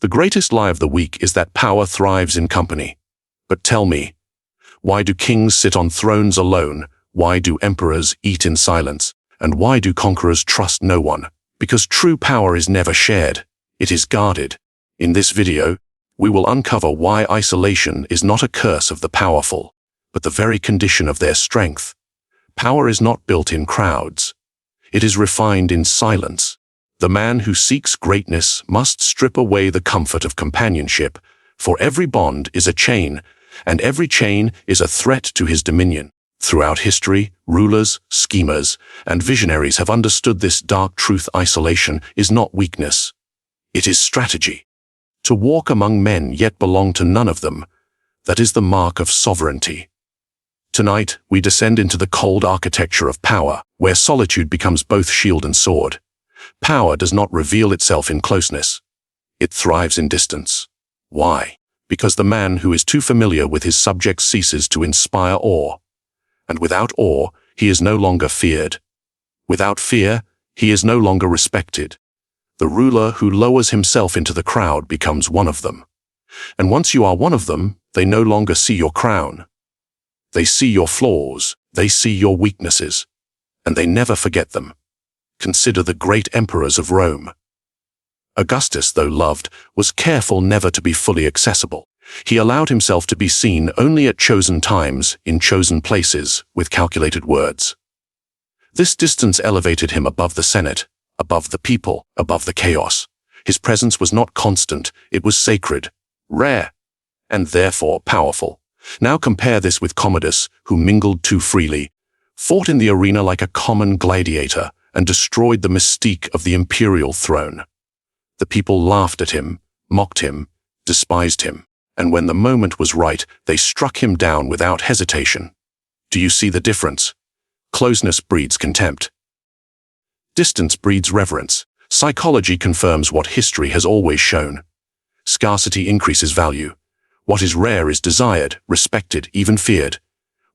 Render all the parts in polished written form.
The greatest lie of the week is that power thrives in company. But tell me, why do kings sit on thrones alone? Why do emperors eat in silence? And why do conquerors trust no one? Because true power is never shared. It is guarded. In this video, we will uncover why isolation is not a curse of the powerful, but the very condition of their strength. Power is not built in crowds. It is refined in silence. The man who seeks greatness must strip away the comfort of companionship, for every bond is a chain, and every chain is a threat to his dominion. Throughout history, rulers, schemers, and visionaries have understood this dark truth: isolation is not weakness. It is strategy. To walk among men yet belong to none of them, that is the mark of sovereignty. Tonight, we descend into the cold architecture of power, where solitude becomes both shield and sword. Power does not reveal itself in closeness. It thrives in distance. Why? Because the man who is too familiar with his subjects ceases to inspire awe. And without awe, he is no longer feared. Without fear, he is no longer respected. The ruler who lowers himself into the crowd becomes one of them. And once you are one of them, they no longer see your crown. They see your flaws, they see your weaknesses, and they never forget them. Consider the great emperors of Rome. Augustus, though loved, was careful never to be fully accessible. He allowed himself to be seen only at chosen times, in chosen places, with calculated words. This distance elevated him above the Senate, above the people, above the chaos. His presence was not constant, it was sacred, rare, and therefore powerful. Now compare this with Commodus, who mingled too freely, fought in the arena like a common gladiator, and destroyed the mystique of the imperial throne. The people laughed at him, mocked him, despised him, and when the moment was right, they struck him down without hesitation. Do you see the difference? Closeness breeds contempt. Distance breeds reverence. Psychology confirms what history has always shown. Scarcity increases value. What is rare is desired, respected, even feared.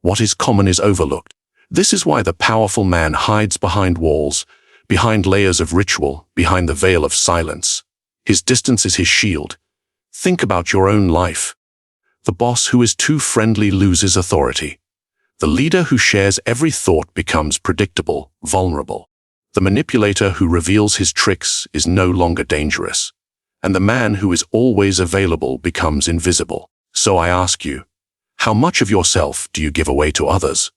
What is common is overlooked. This is why the powerful man hides behind walls, behind layers of ritual, behind the veil of silence. His distance is his shield. Think about your own life. The boss who is too friendly loses authority. The leader who shares every thought becomes predictable, vulnerable. The manipulator who reveals his tricks is no longer dangerous. And the man who is always available becomes invisible. So I ask you, how much of yourself do you give away to others?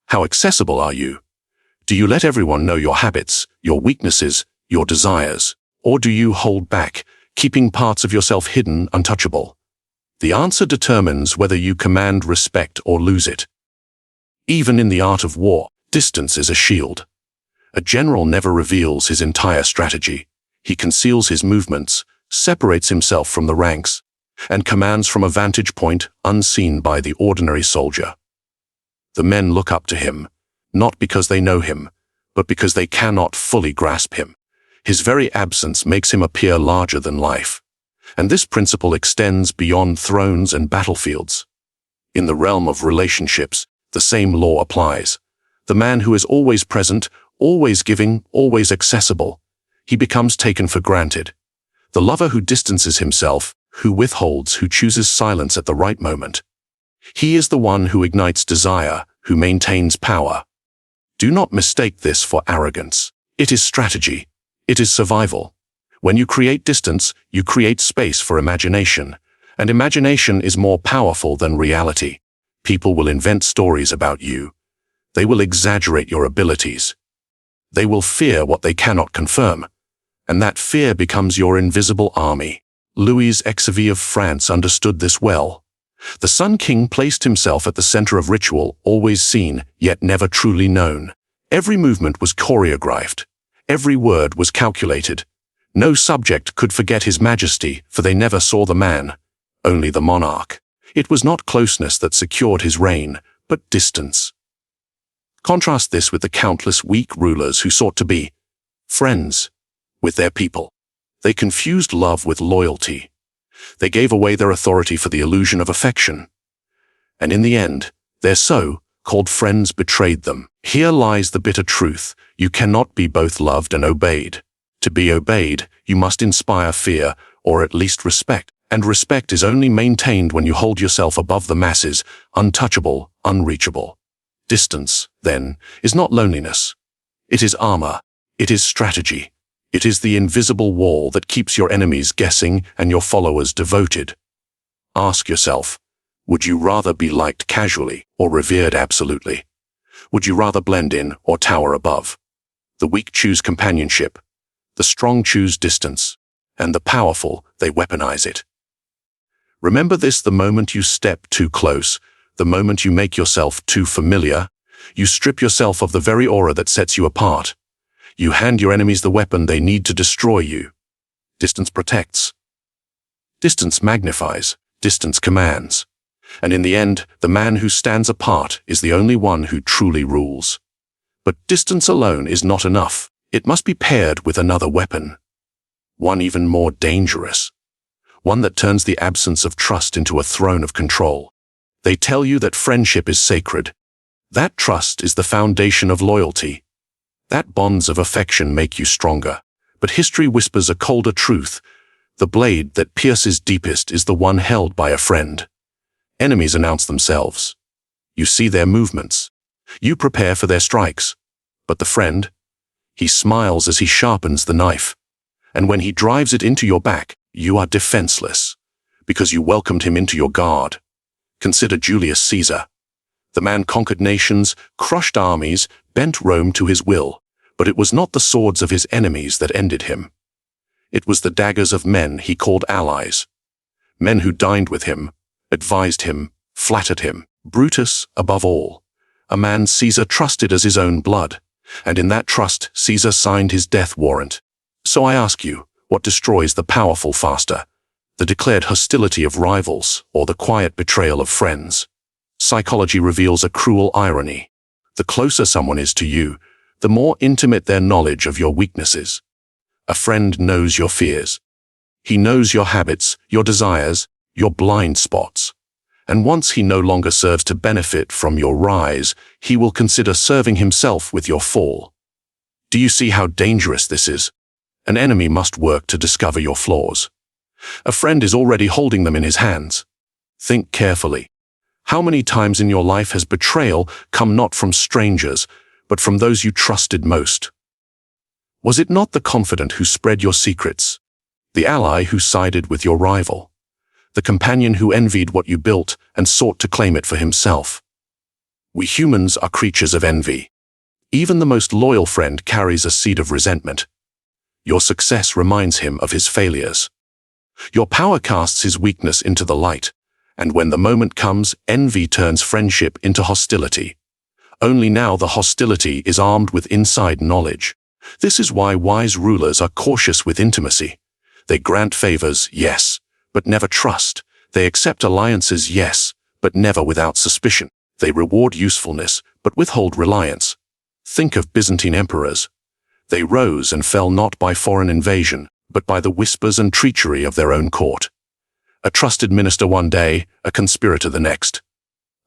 How accessible are you? Do you let everyone know your habits, your weaknesses, your desires? Or do you hold back, keeping parts of yourself hidden, untouchable? The answer determines whether you command respect or lose it. Even in the art of war, distance is a shield. A general never reveals his entire strategy. He conceals his movements, separates himself from the ranks, and commands from a vantage point unseen by the ordinary soldier. The men look up to him, not because they know him, but because they cannot fully grasp him. His very absence makes him appear larger than life. And this principle extends beyond thrones and battlefields. In the realm of relationships, the same law applies. The man who is always present, always giving, always accessible, he becomes taken for granted. The lover who distances himself, who withholds, who chooses silence at the right moment, he is the one who ignites desire, who maintains power. Do not mistake this for arrogance. It is strategy. It is survival. When you create distance, you create space for imagination, and imagination is more powerful than reality. People will invent stories about you. They will exaggerate your abilities. They will fear what they cannot confirm, and that fear becomes your invisible army. Louis XV of France understood this well. The Sun King placed himself at the center of ritual, always seen, yet never truly known. Every movement was choreographed. Every word was calculated. No subject could forget his majesty, for they never saw the man, only the monarch. It was not closeness that secured his reign, but distance. Contrast this with the countless weak rulers who sought to be friends with their people. They confused love with loyalty. They gave away their authority for the illusion of affection. And in the end, their so-called friends betrayed them. Here lies the bitter truth. You cannot be both loved and obeyed. To be obeyed, you must inspire fear, or at least respect. And respect is only maintained when you hold yourself above the masses, untouchable, unreachable. Distance, then, is not loneliness. It is armor. It is strategy. It is the invisible wall that keeps your enemies guessing and your followers devoted. Ask yourself, would you rather be liked casually or revered absolutely? Would you rather blend in or tower above? The weak choose companionship. The strong choose distance. And the powerful, they weaponize it. Remember this: the moment you step too close, the moment you make yourself too familiar, you strip yourself of the very aura that sets you apart. You hand your enemies the weapon they need to destroy you. Distance protects. Distance magnifies. Distance commands. And in the end, the man who stands apart is the only one who truly rules. But distance alone is not enough. It must be paired with another weapon. One even more dangerous. One that turns the absence of trust into a throne of control. They tell you that friendship is sacred. That trust is the foundation of loyalty. That bonds of affection make you stronger. But history whispers a colder truth. The blade that pierces deepest is the one held by a friend. Enemies announce themselves. You see their movements. You prepare for their strikes. But the friend, he smiles as he sharpens the knife. And when he drives it into your back, you are defenseless, because you welcomed him into your guard. Consider Julius Caesar. The man conquered nations, crushed armies, bent Rome to his will, but it was not the swords of his enemies that ended him. It was the daggers of men he called allies. Men who dined with him, advised him, flattered him. Brutus, above all, a man Caesar trusted as his own blood, and in that trust Caesar signed his death warrant. So I ask you, what destroys the powerful faster? The declared hostility of rivals, or the quiet betrayal of friends? Psychology reveals a cruel irony. The closer someone is to you, the more intimate their knowledge of your weaknesses. A friend knows your fears. He knows your habits, your desires, your blind spots. And once he no longer serves to benefit from your rise, he will consider serving himself with your fall. Do you see how dangerous this is? An enemy must work to discover your flaws. A friend is already holding them in his hands. Think carefully. How many times in your life has betrayal come not from strangers, but from those you trusted most? Was it not the confidant who spread your secrets, the ally who sided with your rival, the companion who envied what you built and sought to claim it for himself? We humans are creatures of envy. Even the most loyal friend carries a seed of resentment. Your success reminds him of his failures. Your power casts his weakness into the light, and when the moment comes, envy turns friendship into hostility. Only now the hostility is armed with inside knowledge. This is why wise rulers are cautious with intimacy. They grant favors, yes, but never trust. They accept alliances, yes, but never without suspicion. They reward usefulness, but withhold reliance. Think of Byzantine emperors. They rose and fell not by foreign invasion, but by the whispers and treachery of their own court. A trusted minister one day, a conspirator the next.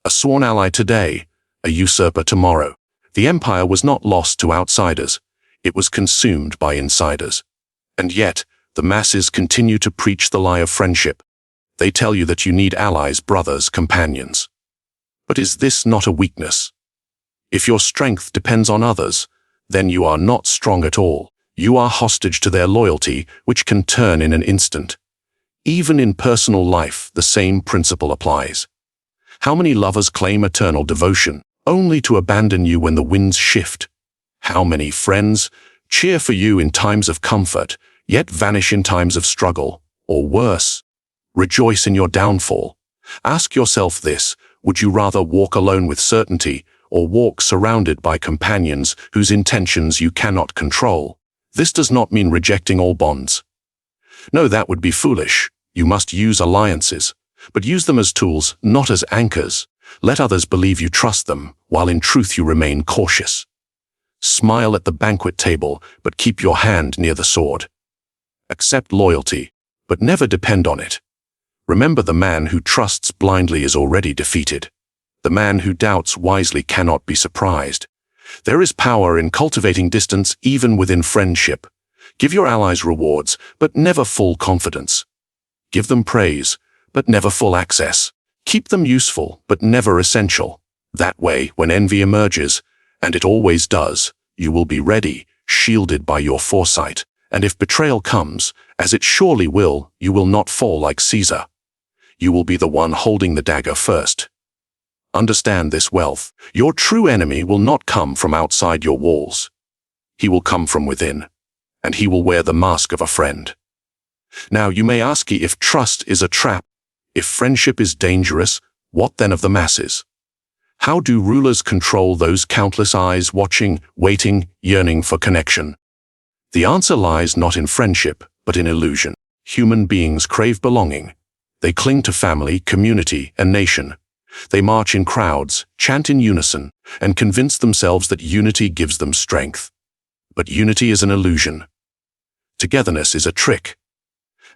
A sworn ally today, a usurper tomorrow. The empire was not lost to outsiders. It was consumed by insiders. And yet, the masses continue to preach the lie of friendship. They tell you that you need allies, brothers, companions. But is this not a weakness? If your strength depends on others, then you are not strong at all. You are hostage to their loyalty, which can turn in an instant. Even in personal life, the same principle applies. How many lovers claim eternal devotion, only to abandon you when the winds shift? How many friends cheer for you in times of comfort, yet vanish in times of struggle, or worse, rejoice in your downfall? Ask yourself this: would you rather walk alone with certainty, or walk surrounded by companions whose intentions you cannot control? This does not mean rejecting all bonds. No, that would be foolish. You must use alliances, but use them as tools, not as anchors. Let others believe you trust them, while in truth you remain cautious. Smile at the banquet table, but keep your hand near the sword. Accept loyalty, but never depend on it. Remember, the man who trusts blindly is already defeated. The man who doubts wisely cannot be surprised. There is power in cultivating distance even within friendship. Give your allies rewards, but never full confidence. Give them praise, but never full access. Keep them useful, but never essential. That way, when envy emerges, and it always does, you will be ready, shielded by your foresight. And if betrayal comes, as it surely will, you will not fall like Caesar. You will be the one holding the dagger first. Understand this, wealth. Your true enemy will not come from outside your walls. He will come from within, and he will wear the mask of a friend. Now you may ask if trust is a trap, if friendship is dangerous, what then of the masses? How do rulers control those countless eyes watching, waiting, yearning for connection? The answer lies not in friendship, but in illusion. Human beings crave belonging. They cling to family, community, and nation. They march in crowds, chant in unison, and convince themselves that unity gives them strength. But unity is an illusion. Togetherness is a trick.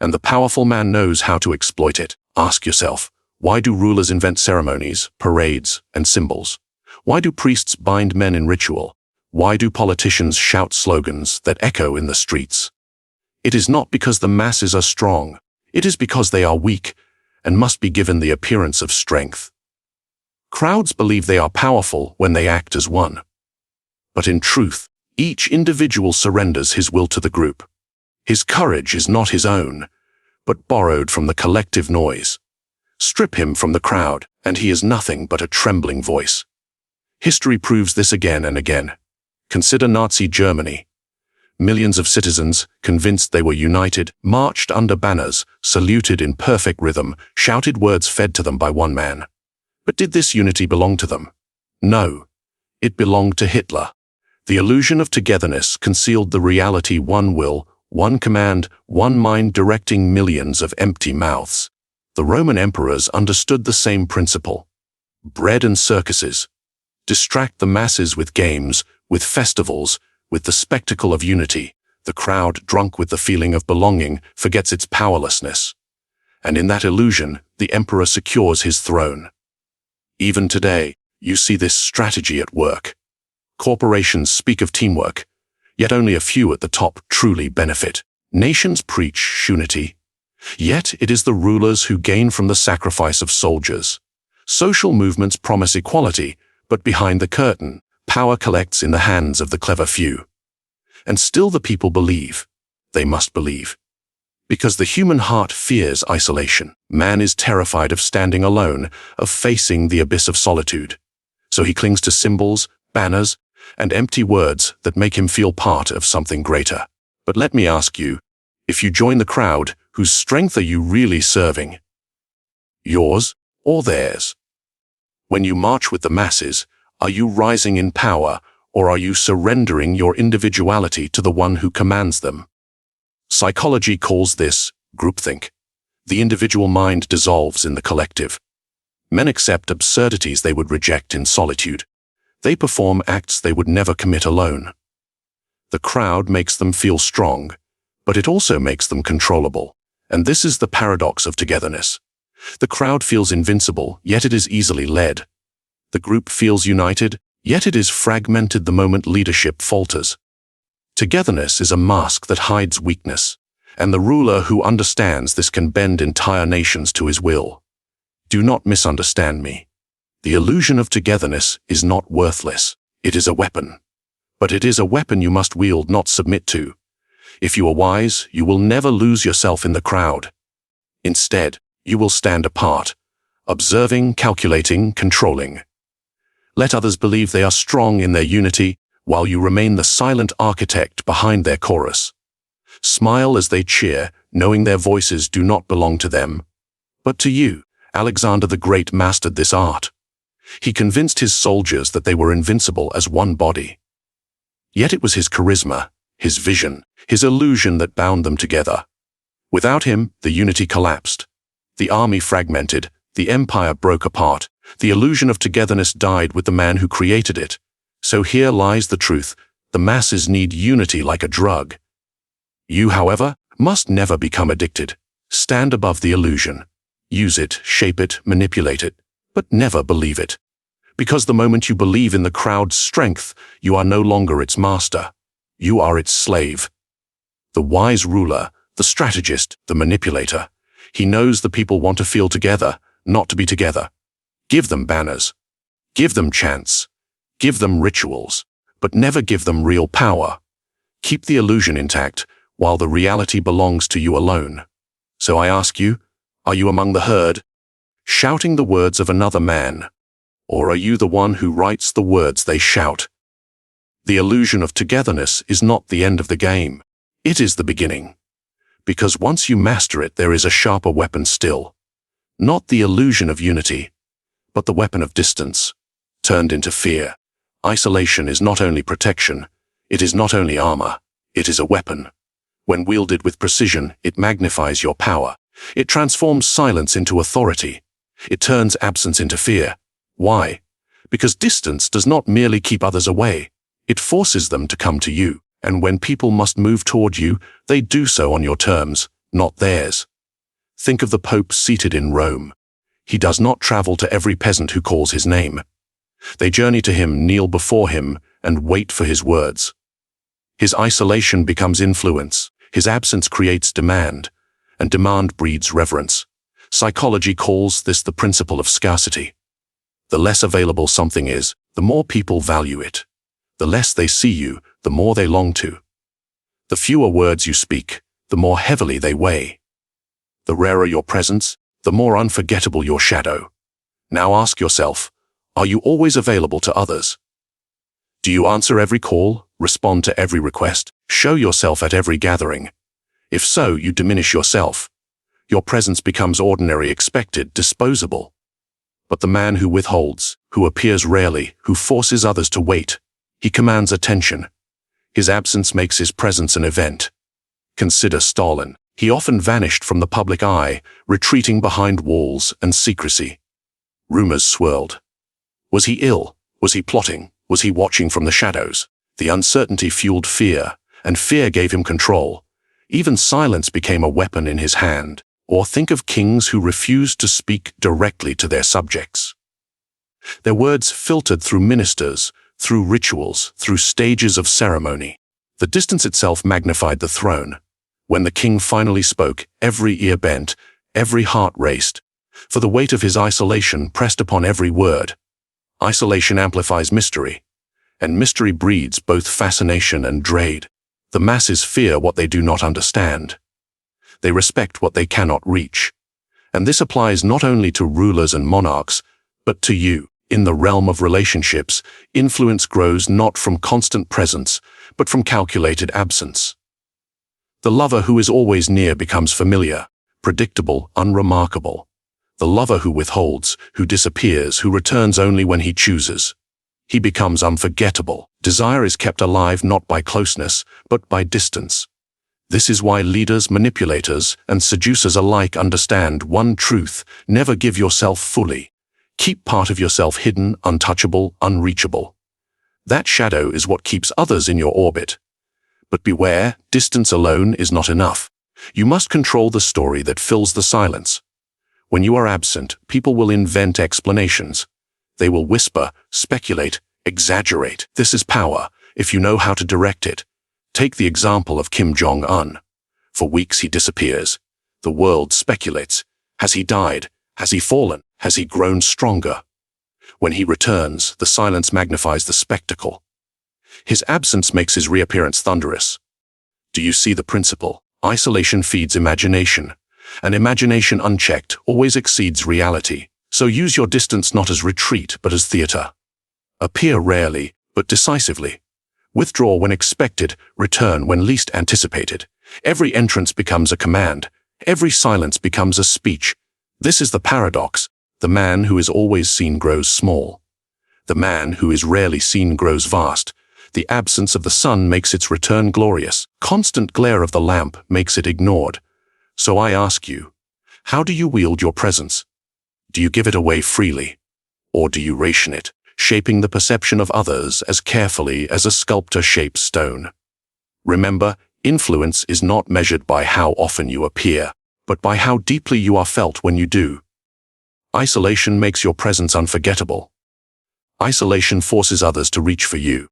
And the powerful man knows how to exploit it. Ask yourself, why do rulers invent ceremonies, parades, and symbols? Why do priests bind men in ritual? Why do politicians shout slogans that echo in the streets? It is not because the masses are strong. It is because they are weak and must be given the appearance of strength. Crowds believe they are powerful when they act as one. But in truth, each individual surrenders his will to the group. His courage is not his own, but borrowed from the collective noise. Strip him from the crowd, and he is nothing but a trembling voice. History proves this again and again. Consider Nazi Germany. Millions of citizens, convinced they were united, marched under banners, saluted in perfect rhythm, shouted words fed to them by one man. But did this unity belong to them? No. It belonged to Hitler. The illusion of togetherness concealed the reality: one will, one command, one mind directing millions of empty mouths. The Roman emperors understood the same principle. Bread and circuses. Distract the masses with games, with festivals, with the spectacle of unity. The crowd, drunk with the feeling of belonging, forgets its powerlessness. And in that illusion, the emperor secures his throne. Even today, you see this strategy at work. Corporations speak of teamwork, yet only a few at the top truly benefit. Nations preach unity, yet it is the rulers who gain from the sacrifice of soldiers. Social movements promise equality, but behind the curtain, power collects in the hands of the clever few. And still the people believe. They must believe. Because the human heart fears isolation. Man is terrified of standing alone, of facing the abyss of solitude. So he clings to symbols, banners, and empty words that make him feel part of something greater. But let me ask you, if you join the crowd, whose strength are you really serving? Yours or theirs? When you march with the masses, are you rising in power, or are you surrendering your individuality to the one who commands them? Psychology calls this groupthink. The individual mind dissolves in the collective. Men accept absurdities they would reject in solitude. They perform acts they would never commit alone. The crowd makes them feel strong, but it also makes them controllable. And this is the paradox of togetherness. The crowd feels invincible, yet it is easily led. The group feels united, yet it is fragmented the moment leadership falters. Togetherness is a mask that hides weakness, and the ruler who understands this can bend entire nations to his will. Do not misunderstand me. The illusion of togetherness is not worthless. It is a weapon. But it is a weapon you must wield, not submit to. If you are wise, you will never lose yourself in the crowd. Instead, you will stand apart, observing, calculating, controlling. Let others believe they are strong in their unity, while you remain the silent architect behind their chorus. Smile as they cheer, knowing their voices do not belong to them, but to you. Alexander the Great mastered this art. He convinced his soldiers that they were invincible as one body. Yet it was his charisma, his vision, his illusion that bound them together. Without him, the unity collapsed. The army fragmented, the empire broke apart, the illusion of togetherness died with the man who created it. So here lies the truth: the masses need unity like a drug. You, however, must never become addicted. Stand above the illusion. Use it, shape it, manipulate it, but never believe it. Because the moment you believe in the crowd's strength, you are no longer its master. You are its slave. The wise ruler, the strategist, the manipulator, He knows the people want to feel together, not to be together. Give them banners. Give them chants. Give them rituals, but never give them real power. Keep the illusion intact, while the reality belongs to you alone. So I ask you, are you among the herd, shouting the words of another man? Or are you the one who writes the words they shout? The illusion of togetherness is not the end of the game. It is the beginning. Because once you master it, there is a sharper weapon still. Not the illusion of unity, but the weapon of distance, turned into fear. Isolation is not only protection, it is not only armor, it is a weapon. When wielded with precision, it magnifies your power. It transforms silence into authority. It turns absence into fear. Why? Because distance does not merely keep others away. It forces them to come to you, and when people must move toward you, they do so on your terms, not theirs. Think of the Pope seated in Rome. He does not travel to every peasant who calls his name. They journey to him, kneel before him, and wait for his words. His isolation becomes influence. His absence creates demand, and demand breeds reverence. Psychology calls this the principle of scarcity. The less available something is, the more people value it. The less they see you, the more they long to. The fewer words you speak, the more heavily they weigh. The rarer your presence, the more unforgettable your shadow. Now ask yourself, are you always available to others? Do you answer every call, respond to every request, show yourself at every gathering? If so, you diminish yourself. Your presence becomes ordinary, expected, disposable. But the man who withholds, who appears rarely, who forces others to wait, he commands attention. His absence makes his presence an event. Consider Stalin. He often vanished from the public eye, retreating behind walls and secrecy. Rumors swirled. Was he ill? Was he plotting? Was he watching from the shadows? The uncertainty fueled fear, and fear gave him control. Even silence became a weapon in his hand. Or think of kings who refused to speak directly to their subjects. Their words filtered through ministers, through rituals, through stages of ceremony. The distance itself magnified the throne. When the king finally spoke, every ear bent, every heart raced, for the weight of his isolation pressed upon every word. Isolation amplifies mystery, and mystery breeds both fascination and dread. The masses fear what they do not understand. They respect what they cannot reach. And this applies not only to rulers and monarchs, but to you. In the realm of relationships, influence grows not from constant presence, but from calculated absence. The lover who is always near becomes familiar, predictable, unremarkable. The lover who withholds, who disappears, who returns only when he chooses. He becomes unforgettable. Desire is kept alive not by closeness, but by distance. This is why leaders, manipulators, and seducers alike understand one truth: never give yourself fully. Keep part of yourself hidden, untouchable, unreachable. That shadow is what keeps others in your orbit. But beware, distance alone is not enough. You must control the story that fills the silence. When you are absent, people will invent explanations. They will whisper, speculate, exaggerate. This is power, if you know how to direct it. Take the example of Kim Jong-un. For weeks he disappears. The world speculates. Has he died? Has he fallen? Has he grown stronger? When he returns, the silence magnifies the spectacle. His absence makes his reappearance thunderous. Do you see the principle? Isolation feeds imagination, and imagination unchecked always exceeds reality. So use your distance not as retreat, but as theater. Appear rarely, but decisively. Withdraw when expected, return when least anticipated. Every entrance becomes a command. Every silence becomes a speech. This is the paradox. The man who is always seen grows small. The man who is rarely seen grows vast. The absence of the sun makes its return glorious. Constant glare of the lamp makes it ignored. So I ask you, how do you wield your presence? Do you give it away freely? Or do you ration it, shaping the perception of others as carefully as a sculptor shapes stone? Remember, influence is not measured by how often you appear, but by how deeply you are felt when you do. Isolation makes your presence unforgettable. Isolation forces others to reach for you.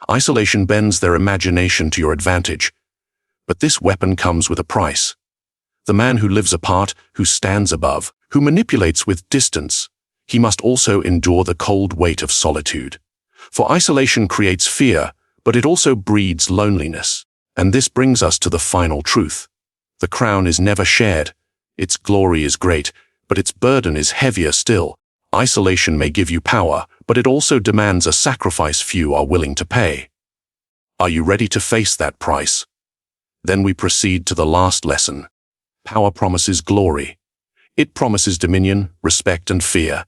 Isolation bends their imagination to your advantage. But this weapon comes with a price. The man who lives apart, who stands above, who manipulates with distance, he must also endure the cold weight of solitude. For isolation creates fear, but it also breeds loneliness. And this brings us to the final truth. The crown is never shared. Its glory is great, but its burden is heavier still. Isolation may give you power, but it also demands a sacrifice few are willing to pay. Are you ready to face that price? Then we proceed to the last lesson. Power promises glory. It promises dominion, respect, and fear.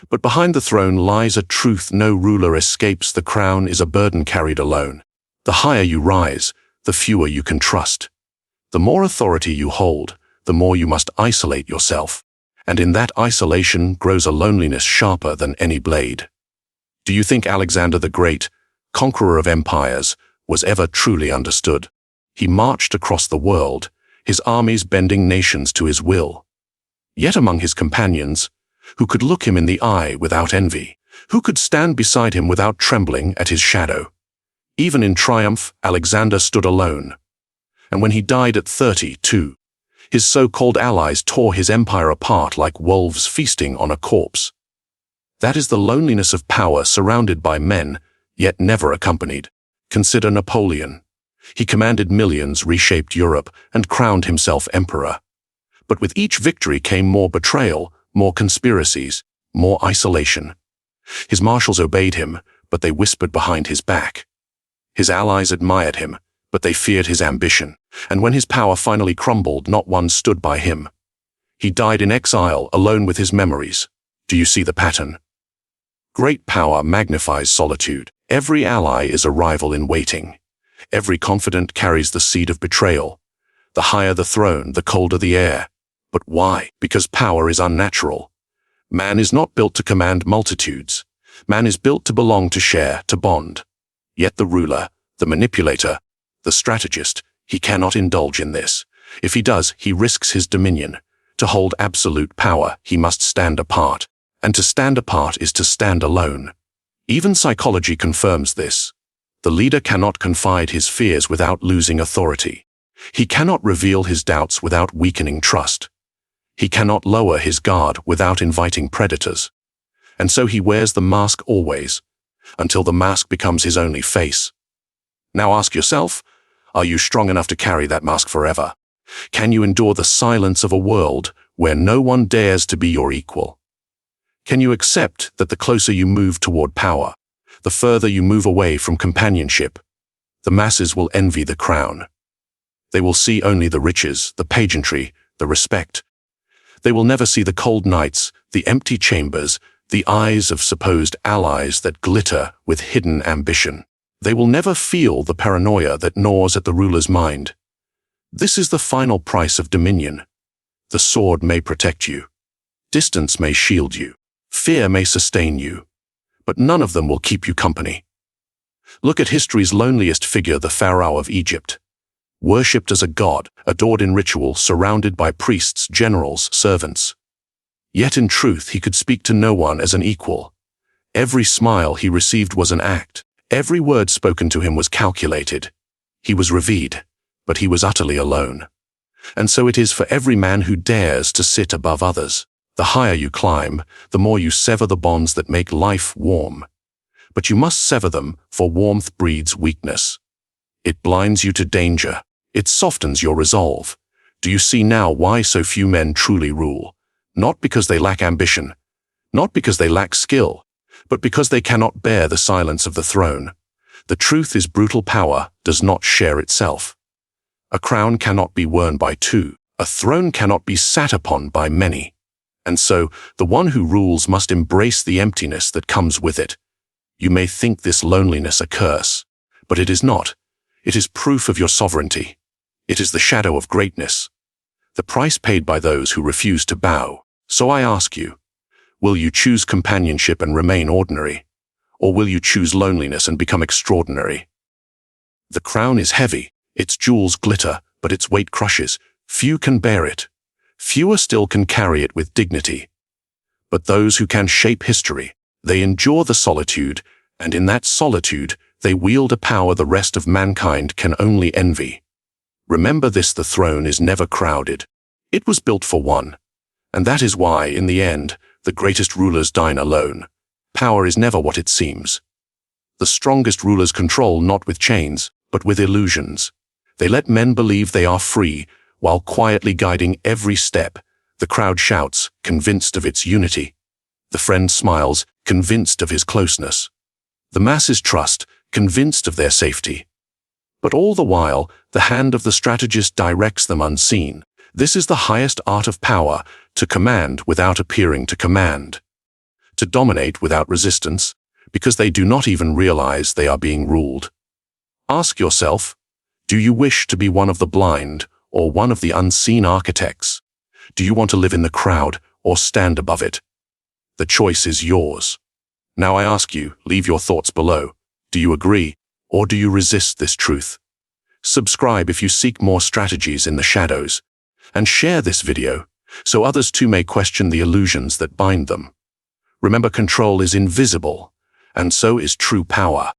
But behind the throne lies a truth no ruler escapes. The crown is a burden carried alone. The higher you rise, the fewer you can trust. The more authority you hold, the more you must isolate yourself. And in that isolation grows a loneliness sharper than any blade. Do you think Alexander the Great, conqueror of empires, was ever truly understood? He marched across the world, his armies bending nations to his will. Yet among his companions, who could look him in the eye without envy? Who could stand beside him without trembling at his shadow? Even in triumph, Alexander stood alone. And when he died at 32, his so-called allies tore his empire apart like wolves feasting on a corpse. That is the loneliness of power surrounded by men, yet never accompanied. Consider Napoleon. He commanded millions, reshaped Europe, and crowned himself emperor. But with each victory came more betrayal, more conspiracies, more isolation. His marshals obeyed him, but they whispered behind his back. His allies admired him, but they feared his ambition. And when his power finally crumbled, not one stood by him. He died in exile, alone with his memories. Do you see the pattern? Great power magnifies solitude. Every ally is a rival in waiting. Every confidant carries the seed of betrayal. The higher the throne, the colder the air. But why? Because power is unnatural. Man is not built to command multitudes. Man is built to belong, to share, to bond. Yet the ruler, the manipulator, the strategist, he cannot indulge in this. If he does, he risks his dominion. To hold absolute power, he must stand apart. And to stand apart is to stand alone. Even psychology confirms this. The leader cannot confide his fears without losing authority. He cannot reveal his doubts without weakening trust. He cannot lower his guard without inviting predators. And so he wears the mask always, until the mask becomes his only face. Now ask yourself, are you strong enough to carry that mask forever? Can you endure the silence of a world where no one dares to be your equal? Can you accept that the closer you move toward power, the further you move away from companionship? The masses will envy the crown. They will see only the riches, the pageantry, the respect. They will never see the cold nights, the empty chambers, the eyes of supposed allies that glitter with hidden ambition. They will never feel the paranoia that gnaws at the ruler's mind. This is the final price of dominion. The sword may protect you. Distance may shield you. Fear may sustain you. But none of them will keep you company. Look at history's loneliest figure, the Pharaoh of Egypt. Worshipped as a god, adored in ritual, surrounded by priests, generals, servants. Yet in truth he could speak to no one as an equal. Every smile he received was an act. Every word spoken to him was calculated. He was revered, but he was utterly alone. And so it is for every man who dares to sit above others. The higher you climb, the more you sever the bonds that make life warm. But you must sever them, for warmth breeds weakness. It blinds you to danger. It softens your resolve. Do you see now why so few men truly rule? Not because they lack ambition, not because they lack skill, but because they cannot bear the silence of the throne. The truth is, brutal power does not share itself. A crown cannot be worn by two. A throne cannot be sat upon by many. And so, the one who rules must embrace the emptiness that comes with it. You may think this loneliness a curse, but it is not. It is proof of your sovereignty. It is the shadow of greatness. The price paid by those who refuse to bow. So I ask you, will you choose companionship and remain ordinary? Or will you choose loneliness and become extraordinary? The crown is heavy, its jewels glitter, but its weight crushes. Few can bear it. Fewer still can carry it with dignity. But those who can shape history, they endure the solitude, and in that solitude, they wield a power the rest of mankind can only envy. Remember this: the throne is never crowded. It was built for one. And that is why, in the end, the greatest rulers dine alone. Power is never what it seems. The strongest rulers control not with chains, but with illusions. They let men believe they are free, while quietly guiding every step. The crowd shouts, convinced of its unity. The friend smiles, convinced of his closeness. The masses trust, convinced of their safety. But all the while, the hand of the strategist directs them unseen. This is the highest art of power, to command without appearing to command. To dominate without resistance, because they do not even realize they are being ruled. Ask yourself, do you wish to be one of the blind or one of the unseen architects? Do you want to live in the crowd or stand above it? The choice is yours. Now I ask you, leave your thoughts below. Do you agree, or do you resist this truth? Subscribe if you seek more strategies in the shadows, and share this video so others too may question the illusions that bind them. Remember, control is invisible, and so is true power.